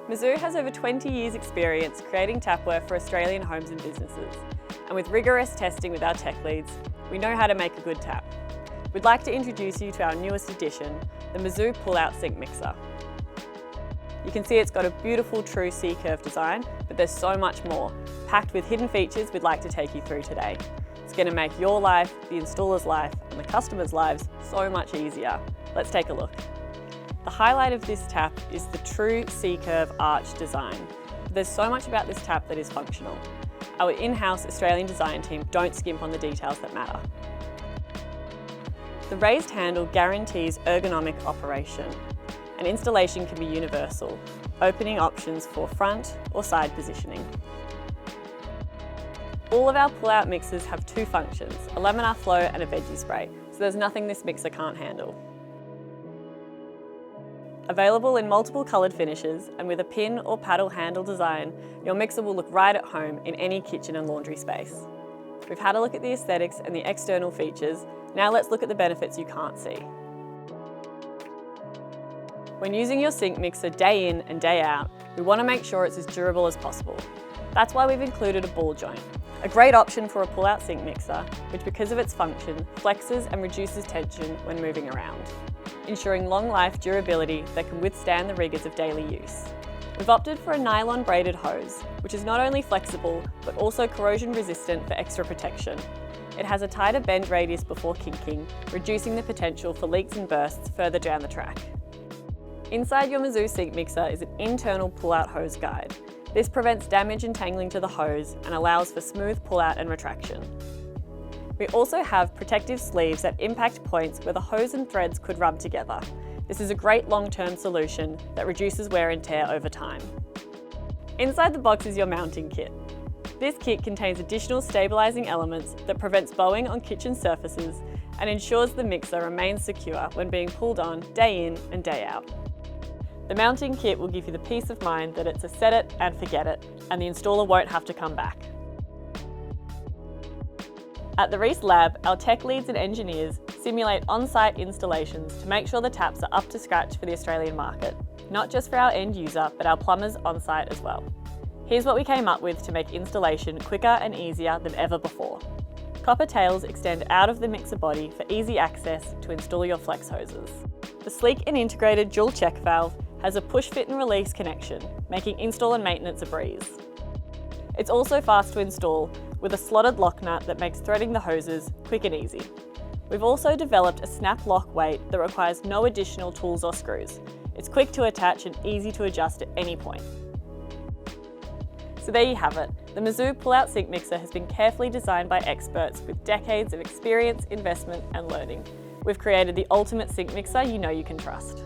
Mizu has over 20 years experience creating tapware for Australian homes and businesses. And with rigorous testing with our tech leads, we know how to make a good tap. We'd like to introduce you to our newest addition, the Mizu Pullout sink mixer. You can see it's got a beautiful true C-curve design, but there's so much more, packed with hidden features we'd like to take you through today. It's going to make your life, the installer's life, and the customer's lives so much easier. Let's take a look. The highlight of this tap is the true C-curve arch design. There's so much about this tap that is functional. Our in-house Australian design team don't skimp on the details that matter. The raised handle guarantees ergonomic operation, and installation can be universal, opening options for front or side positioning. All of our pull-out mixers have two functions, a laminar flow and a vege-spray, so there's nothing this mixer can't handle. Available in multiple coloured finishes and with a pin or paddle handle design, your mixer will look right at home in any kitchen and laundry space. We've had a look at the aesthetics and the external features, now let's look at the benefits you can't see. When using your sink mixer day in and day out, we want to make sure it's as durable as possible. That's why we've included a ball joint, a great option for a pull-out sink mixer, which because of its function, flexes and reduces tension when moving around, ensuring long life durability that can withstand the rigours of daily use. We've opted for a nylon braided hose, which is not only flexible, but also corrosion resistant for extra protection. It has a tighter bend radius before kinking, reducing the potential for leaks and bursts further down the track. Inside your Mizu sink mixer is an internal pull-out hose guide. This prevents damage and tangling to the hose and allows for smooth pull-out and retraction. We also have protective sleeves that impact points where the hose and threads could rub together. This is a great long-term solution that reduces wear and tear over time. Inside the box is your mounting kit. This kit contains additional stabilising elements that prevents bowing on kitchen surfaces and ensures the mixer remains secure when being pulled on day in and day out. The mounting kit will give you the peace of mind that it's a set it and forget it, and the installer won't have to come back. At the Reese Lab, our tech leads and engineers simulate on-site installations to make sure the taps are up to scratch for the Australian market, not just for our end user, but our plumbers on-site as well. Here's what we came up with to make installation quicker and easier than ever before. Copper tails extend out of the mixer body for easy access to install your flex hoses. The sleek and integrated dual check valve has a push fit and release connection, making install and maintenance a breeze. It's also fast to install with a slotted lock nut that makes threading the hoses quick and easy. We've also developed a snap lock weight that requires no additional tools or screws. It's quick to attach and easy to adjust at any point. So there you have it. The Mizu Pullout sink mixer has been carefully designed by experts with decades of experience, investment and learning. We've created the ultimate sink mixer you know you can trust.